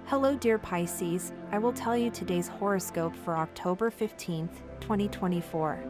Hello dear Pisces, I will tell you today's horoscope for October 15th, 2024.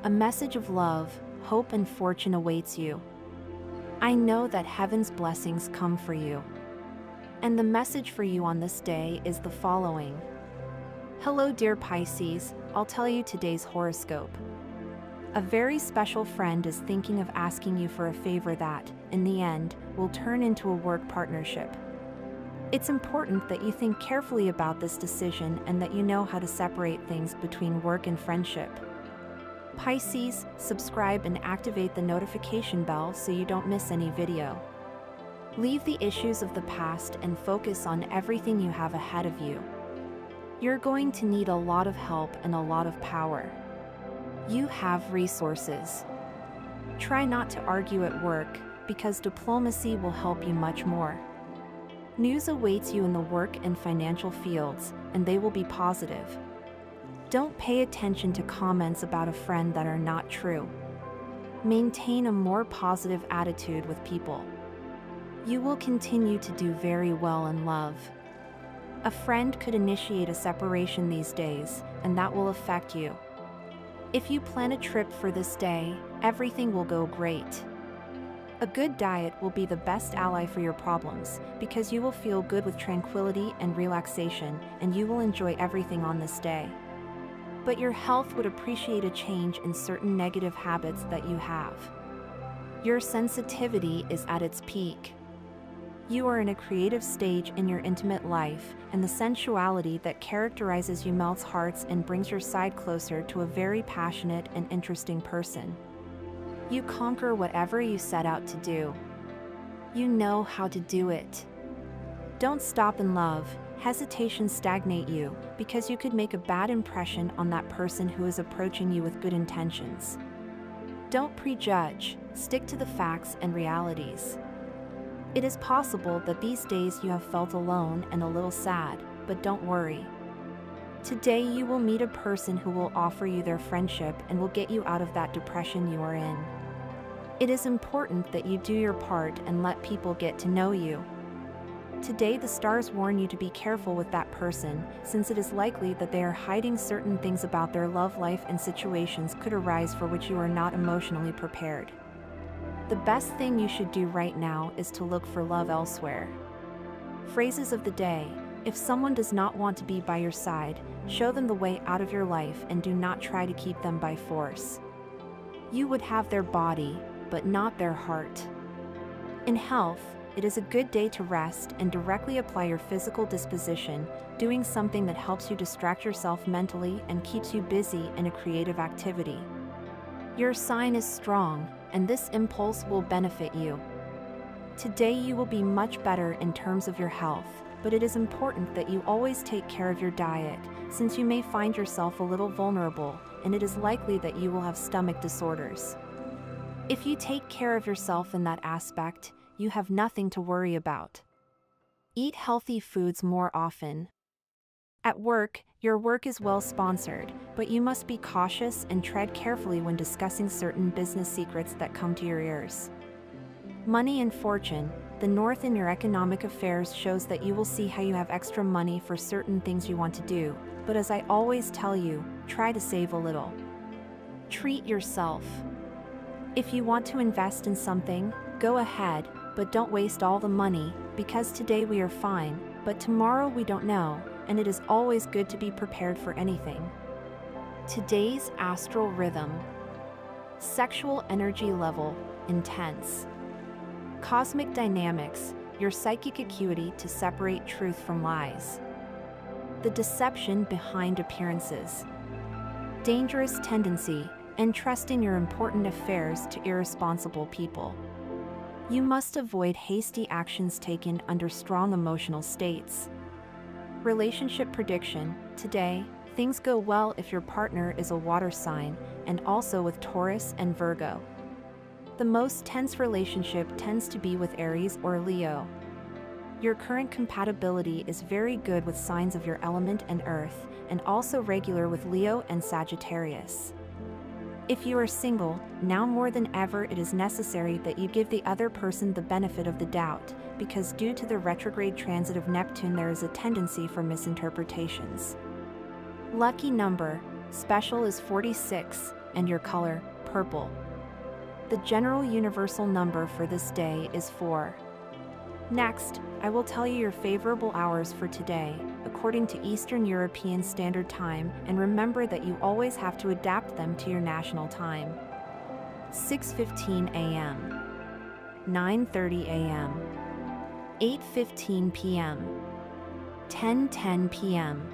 A message of love, hope and fortune awaits you. I know that heaven's blessings come for you. And the message for you on this day is the following. Hello dear Pisces, I'll tell you today's horoscope. A very special friend is thinking of asking you for a favor that, in the end, will turn into a work partnership. It's important that you think carefully about this decision and that you know how to separate things between work and friendship. Pisces, subscribe and activate the notification bell so you don't miss any video. Leave the issues of the past and focus on everything you have ahead of you. You're going to need a lot of help and a lot of power. You have resources. Try not to argue at work, because diplomacy will help you much more. News awaits you in the work and financial fields, and they will be positive. Don't pay attention to comments about a friend that are not true. Maintain a more positive attitude with people. You will continue to do very well in love. A friend could initiate a separation these days, and that will affect you. If you plan a trip for this day, everything will go great. A good diet will be the best ally for your problems, because you will feel good with tranquility and relaxation, and you will enjoy everything on this day. But your health would appreciate a change in certain negative habits that you have. Your sensitivity is at its peak. You are in a creative stage in your intimate life, and the sensuality that characterizes you melts hearts and brings your side closer to a very passionate and interesting person. You conquer whatever you set out to do. You know how to do it. Don't stop in love. Hesitation stagnate you, because you could make a bad impression on that person who is approaching you with good intentions. Don't prejudge. Stick to the facts and realities. It is possible that these days you have felt alone and a little sad, but don't worry. Today you will meet a person who will offer you their friendship and will get you out of that depression you are in. It is important that you do your part and let people get to know you. Today the stars warn you to be careful with that person, since it is likely that they are hiding certain things about their love life and situations could arise for which you are not emotionally prepared. The best thing you should do right now is to look for love elsewhere. Phrases of the day. If someone does not want to be by your side, show them the way out of your life and do not try to keep them by force. You would have their body, but not their heart. In health, it is a good day to rest and directly apply your physical disposition, doing something that helps you distract yourself mentally and keeps you busy in a creative activity. Your sign is strong, and this impulse will benefit you. Today you will be much better in terms of your health, but it is important that you always take care of your diet, since you may find yourself a little vulnerable, and it is likely that you will have stomach disorders. If you take care of yourself in that aspect, you have nothing to worry about. Eat healthy foods more often. At work, your work is well sponsored, but you must be cautious and tread carefully when discussing certain business secrets that come to your ears. Money and fortune. The north in your economic affairs shows that you will see how you have extra money for certain things you want to do, but as I always tell you, try to save a little. Treat yourself. If you want to invest in something, go ahead, but don't waste all the money, because today we are fine, but tomorrow we don't know, and it is always good to be prepared for anything. Today's astral rhythm. Sexual energy level, intense. Cosmic dynamics, your psychic acuity to separate truth from lies. The deception behind appearances. Dangerous tendency, entrusting your important affairs to irresponsible people. You must avoid hasty actions taken under strong emotional states. Relationship prediction. Today, things go well if your partner is a water sign, and also with Taurus and Virgo. The most tense relationship tends to be with Aries or Leo. Your current compatibility is very good with signs of your element and Earth, and also regular with Leo and Sagittarius. If you are single, now more than ever it is necessary that you give the other person the benefit of the doubt, because due to the retrograde transit of Neptune there is a tendency for misinterpretations. Lucky number, special is 46, and your color, purple. The general universal number for this day is 4. Next, I will tell you your favorable hours for today, according to Eastern European Standard Time, and remember that you always have to adapt them to your national time. 6:15 a.m. 9:30 a.m. 8:15 p.m. 10:10 p.m.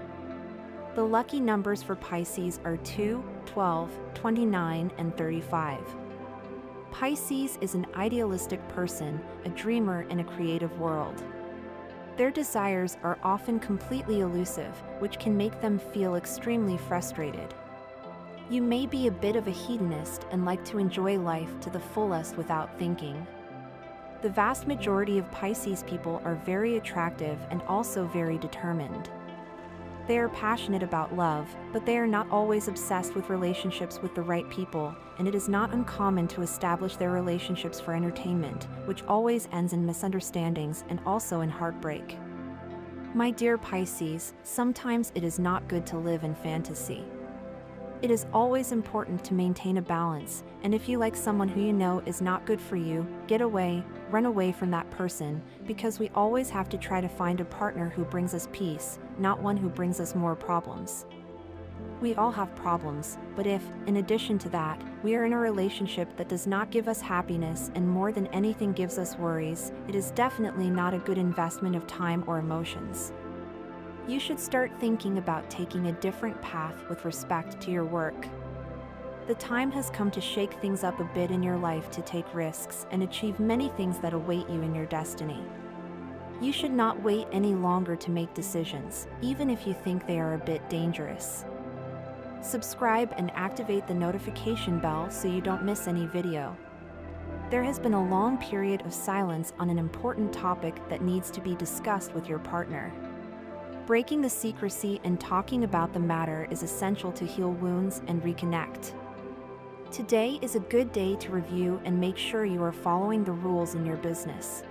The lucky numbers for Pisces are 2, 12, 29, and 35. Pisces is an idealistic person, a dreamer in a creative world. Their desires are often completely elusive, which can make them feel extremely frustrated. You may be a bit of a hedonist and like to enjoy life to the fullest without thinking. The vast majority of Pisces people are very attractive and also very determined. They are passionate about love, but they are not always obsessed with relationships with the right people, and it is not uncommon to establish their relationships for entertainment, which always ends in misunderstandings and also in heartbreak. My dear Pisces, sometimes it is not good to live in fantasy. It is always important to maintain a balance, and if you like someone who you know is not good for you, run away from that person, because we always have to try to find a partner who brings us peace, not one who brings us more problems. We all have problems, but if, in addition to that, we are in a relationship that does not give us happiness and more than anything gives us worries, it is definitely not a good investment of time or emotions. You should start thinking about taking a different path with respect to your work. The time has come to shake things up a bit in your life to take risks and achieve many things that await you in your destiny. You should not wait any longer to make decisions, even if you think they are a bit dangerous. Subscribe and activate the notification bell so you don't miss any video. There has been a long period of silence on an important topic that needs to be discussed with your partner. Breaking the secrecy and talking about the matter is essential to heal wounds and reconnect. Today is a good day to review and make sure you are following the rules in your business.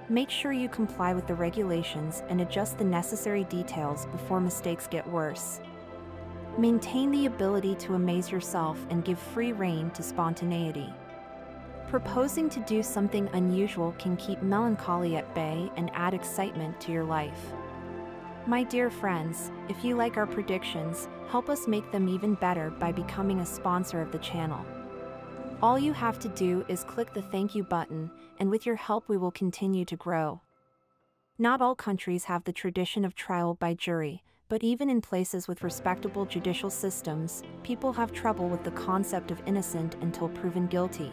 Make sure you comply with the regulations and adjust the necessary details before mistakes get worse. Maintain the ability to amaze yourself and give free rein to spontaneity. Proposing to do something unusual can keep melancholy at bay and add excitement to your life. My dear friends, if you like our predictions, help us make them even better by becoming a sponsor of the channel. All you have to do is click the thank you button, and with your help we will continue to grow. Not all countries have the tradition of trial by jury, but even in places with respectable judicial systems, people have trouble with the concept of innocent until proven guilty.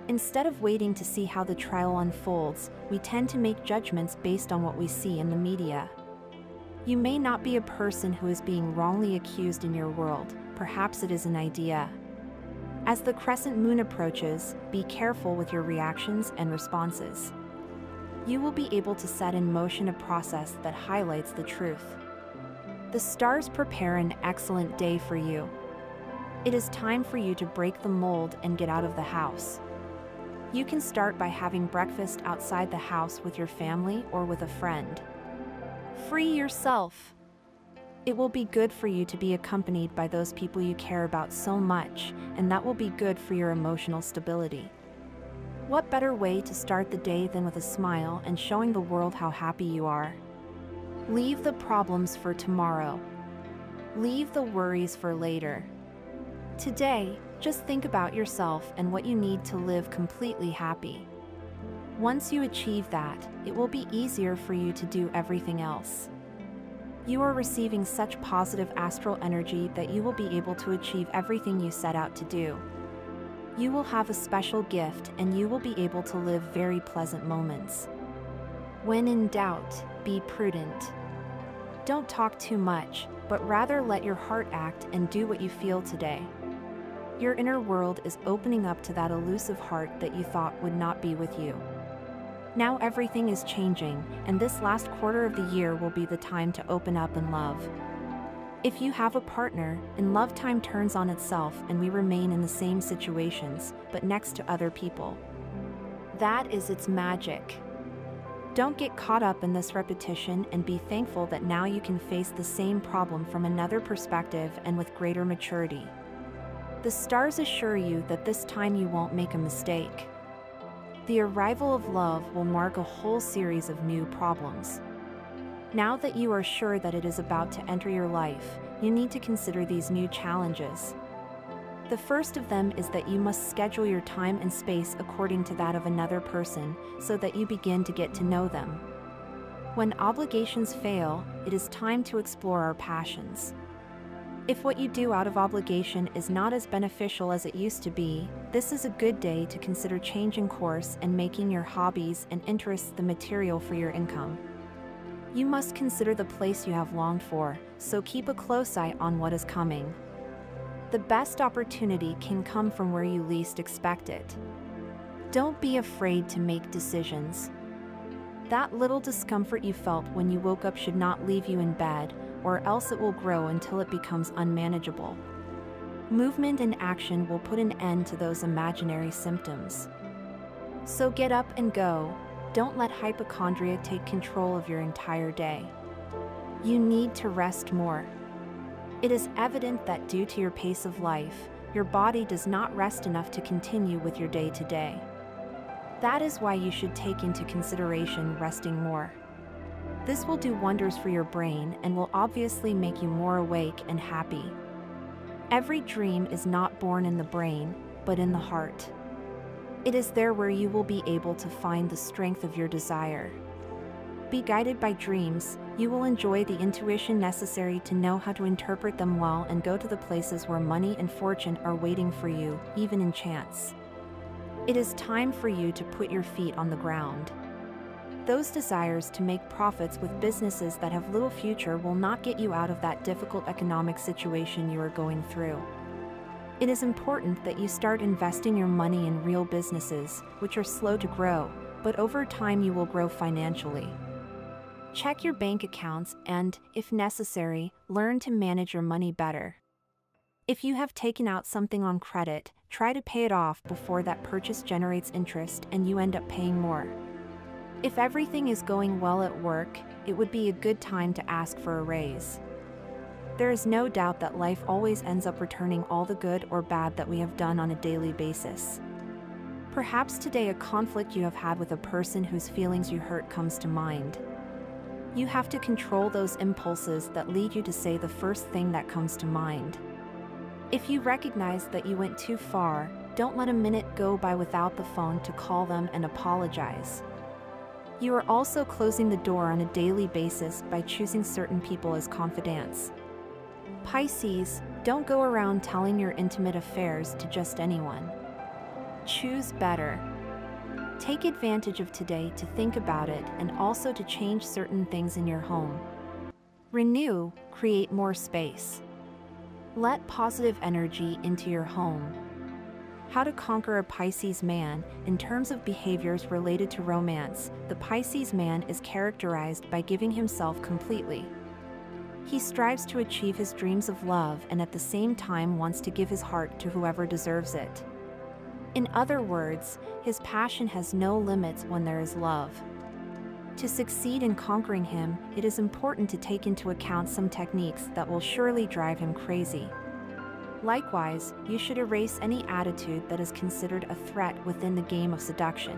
Instead of waiting to see how the trial unfolds, we tend to make judgments based on what we see in the media. You may not be a person who is being wrongly accused in your world, perhaps it is an idea. As the crescent moon approaches, be careful with your reactions and responses. You will be able to set in motion a process that highlights the truth. The stars prepare an excellent day for you. It is time for you to break the mold and get out of the house. You can start by having breakfast outside the house with your family or with a friend. Free yourself. It will be good for you to be accompanied by those people you care about so much, and that will be good for your emotional stability. What better way to start the day than with a smile and showing the world how happy you are? Leave the problems for tomorrow. Leave the worries for later. Today, just think about yourself and what you need to live completely happy. Once you achieve that, it will be easier for you to do everything else. You are receiving such positive astral energy that you will be able to achieve everything you set out to do. You will have a special gift and you will be able to live very pleasant moments. When in doubt, be prudent. Don't talk too much, but rather let your heart act and do what you feel today. Your inner world is opening up to that elusive heart that you thought would not be with you. Now everything is changing, and this last quarter of the year will be the time to open up and love. If you have a partner, and love time turns on itself and we remain in the same situations, but next to other people. That is its magic. Don't get caught up in this repetition and be thankful that now you can face the same problem from another perspective and with greater maturity. The stars assure you that this time you won't make a mistake. The arrival of love will mark a whole series of new problems. Now that you are sure that it is about to enter your life, you need to consider these new challenges. The first of them is that you must schedule your time and space according to that of another person, so that you begin to get to know them. When obligations fail, it is time to explore our passions. If what you do out of obligation is not as beneficial as it used to be, this is a good day to consider changing course and making your hobbies and interests the material for your income. You must consider the place you have longed for, so keep a close eye on what is coming. The best opportunity can come from where you least expect it. Don't be afraid to make decisions. That little discomfort you felt when you woke up should not leave you in bed, or else it will grow until it becomes unmanageable. Movement and action will put an end to those imaginary symptoms. So get up and go. Don't let hypochondria take control of your entire day. You need to rest more. It is evident that due to your pace of life, your body does not rest enough to continue with your day-to-day. That is why you should take into consideration resting more. This will do wonders for your brain and will obviously make you more awake and happy. Every dream is not born in the brain, but in the heart. It is there where you will be able to find the strength of your desire. Be guided by dreams. You will enjoy the intuition necessary to know how to interpret them well and go to the places where money and fortune are waiting for you, even in chance. It is time for you to put your feet on the ground. Those desires to make profits with businesses that have little future will not get you out of that difficult economic situation you are going through. It is important that you start investing your money in real businesses, which are slow to grow, but over time you will grow financially. Check your bank accounts and, if necessary, learn to manage your money better. If you have taken out something on credit, try to pay it off before that purchase generates interest and you end up paying more. If everything is going well at work, it would be a good time to ask for a raise. There is no doubt that life always ends up returning all the good or bad that we have done on a daily basis. Perhaps today a conflict you have had with a person whose feelings you hurt comes to mind. You have to control those impulses that lead you to say the first thing that comes to mind. If you recognize that you went too far, don't let a minute go by without the phone to call them and apologize. You are also closing the door on a daily basis by choosing certain people as confidants. Pisces, don't go around telling your intimate affairs to just anyone. Choose better. Take advantage of today to think about it and also to change certain things in your home. Renew, create more space. Let positive energy into your home. How to conquer a Pisces man. In terms of behaviors related to romance, the Pisces man is characterized by giving himself completely. He strives to achieve his dreams of love and at the same time wants to give his heart to whoever deserves it. In other words, his passion has no limits when there is love. To succeed in conquering him, it is important to take into account some techniques that will surely drive him crazy. Likewise, you should erase any attitude that is considered a threat within the game of seduction.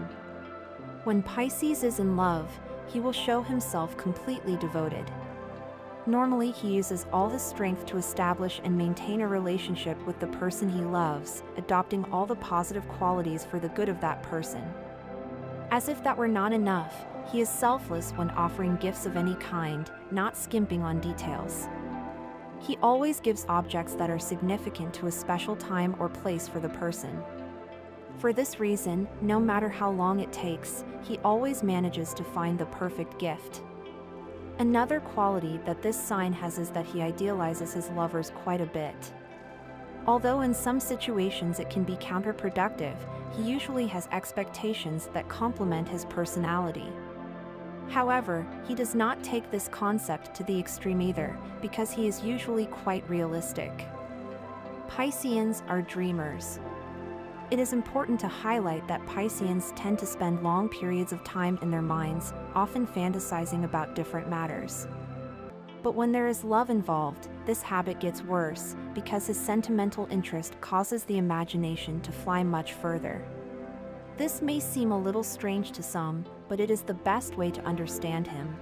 When Pisces is in love, he will show himself completely devoted. Normally, he uses all his strength to establish and maintain a relationship with the person he loves, adopting all the positive qualities for the good of that person. As if that were not enough, he is selfless when offering gifts of any kind, not skimping on details. He always gives objects that are significant to a special time or place for the person. For this reason, no matter how long it takes, he always manages to find the perfect gift. Another quality that this sign has is that he idealizes his lovers quite a bit. Although in some situations it can be counterproductive, he usually has expectations that complement his personality. However, he does not take this concept to the extreme either, because he is usually quite realistic. Pisceans are dreamers. It is important to highlight that Pisceans tend to spend long periods of time in their minds, often fantasizing about different matters. But when there is love involved, this habit gets worse, because his sentimental interest causes the imagination to fly much further. This may seem a little strange to some, but it is the best way to understand him.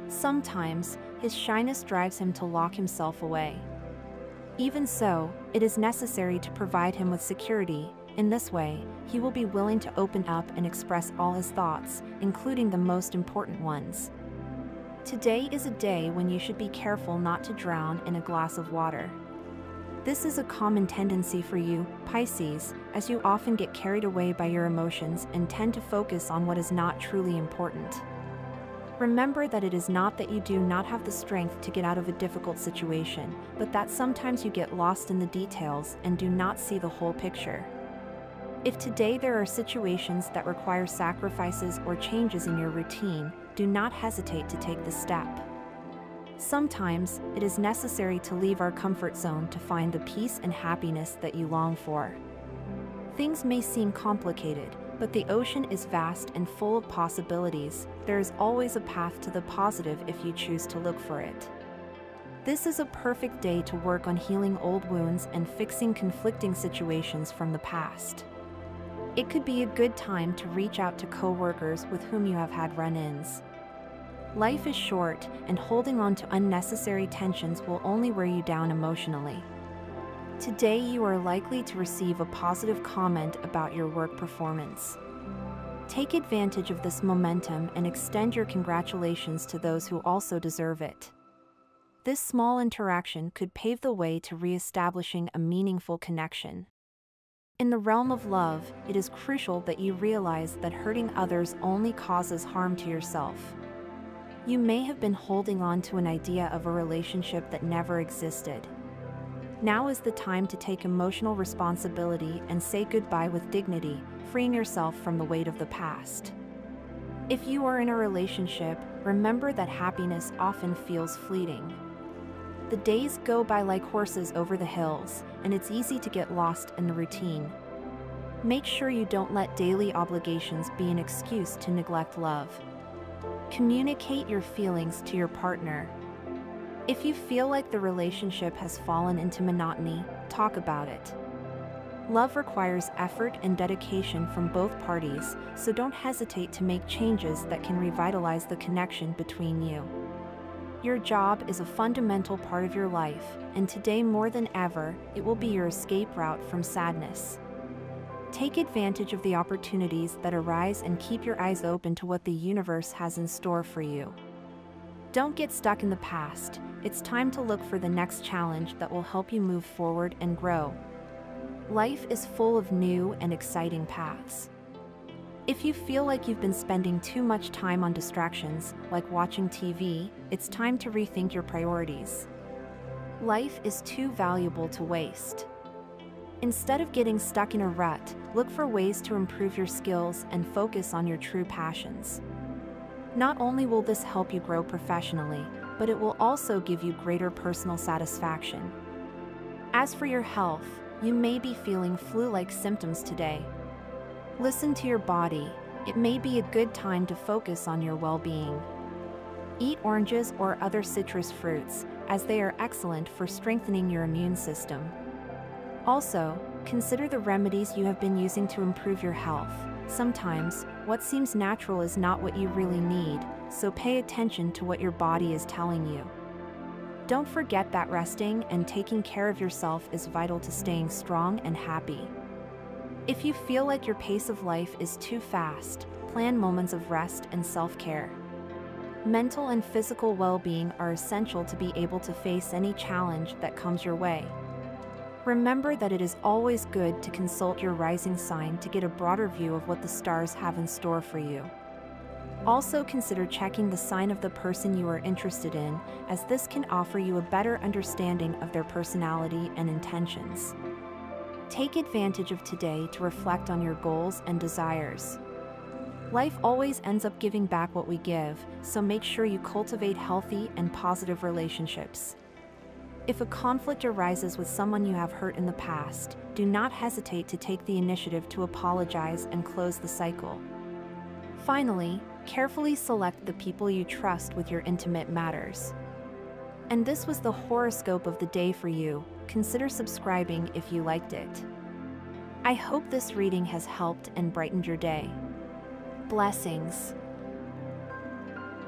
Sometimes, his shyness drives him to lock himself away. Even so, it is necessary to provide him with security. In this way, he will be willing to open up and express all his thoughts, including the most important ones. Today is a day when you should be careful not to drown in a glass of water. This is a common tendency for you, Pisces, as you often get carried away by your emotions and tend to focus on what is not truly important. Remember that it is not that you do not have the strength to get out of a difficult situation, but that sometimes you get lost in the details and do not see the whole picture. If today there are situations that require sacrifices or changes in your routine, do not hesitate to take the step. Sometimes, it is necessary to leave our comfort zone to find the peace and happiness that you long for. Things may seem complicated, but the ocean is vast and full of possibilities. There is always a path to the positive if you choose to look for it. This is a perfect day to work on healing old wounds and fixing conflicting situations from the past. It could be a good time to reach out to coworkers with whom you have had run-ins. Life is short, and holding on to unnecessary tensions will only wear you down emotionally. Today you are likely to receive a positive comment about your work performance. Take advantage of this momentum and extend your congratulations to those who also deserve it. This small interaction could pave the way to re-establishing a meaningful connection. In the realm of love, it is crucial that you realize that hurting others only causes harm to yourself. You may have been holding on to an idea of a relationship that never existed. Now is the time to take emotional responsibility and say goodbye with dignity, freeing yourself from the weight of the past. If you are in a relationship, remember that happiness often feels fleeting. The days go by like horses over the hills, and it's easy to get lost in the routine. Make sure you don't let daily obligations be an excuse to neglect love. Communicate your feelings to your partner. If you feel like the relationship has fallen into monotony, talk about it. Love requires effort and dedication from both parties, so don't hesitate to make changes that can revitalize the connection between you. Your job is a fundamental part of your life, and today more than ever, it will be your escape route from sadness. Take advantage of the opportunities that arise and keep your eyes open to what the universe has in store for you. Don't get stuck in the past. It's time to look for the next challenge that will help you move forward and grow. Life is full of new and exciting paths. If you feel like you've been spending too much time on distractions, like watching TV, it's time to rethink your priorities. Life is too valuable to waste. Instead of getting stuck in a rut, look for ways to improve your skills and focus on your true passions. Not only will this help you grow professionally, but it will also give you greater personal satisfaction. As for your health, you may be feeling flu-like symptoms today. Listen to your body. It may be a good time to focus on your well-being. Eat oranges or other citrus fruits, as they are excellent for strengthening your immune system. Also, consider the remedies you have been using to improve your health. Sometimes, what seems natural is not what you really need, so pay attention to what your body is telling you. Don't forget that resting and taking care of yourself is vital to staying strong and happy. If you feel like your pace of life is too fast, plan moments of rest and self-care. Mental and physical well-being are essential to be able to face any challenge that comes your way. Remember that it is always good to consult your rising sign to get a broader view of what the stars have in store for you. Also consider checking the sign of the person you are interested in, as this can offer you a better understanding of their personality and intentions. Take advantage of today to reflect on your goals and desires. Life always ends up giving back what we give, so make sure you cultivate healthy and positive relationships. If a conflict arises with someone you have hurt in the past, do not hesitate to take the initiative to apologize and close the cycle. Finally, carefully select the people you trust with your intimate matters. And this was the horoscope of the day for you. Consider subscribing if you liked it. I hope this reading has helped and brightened your day. Blessings.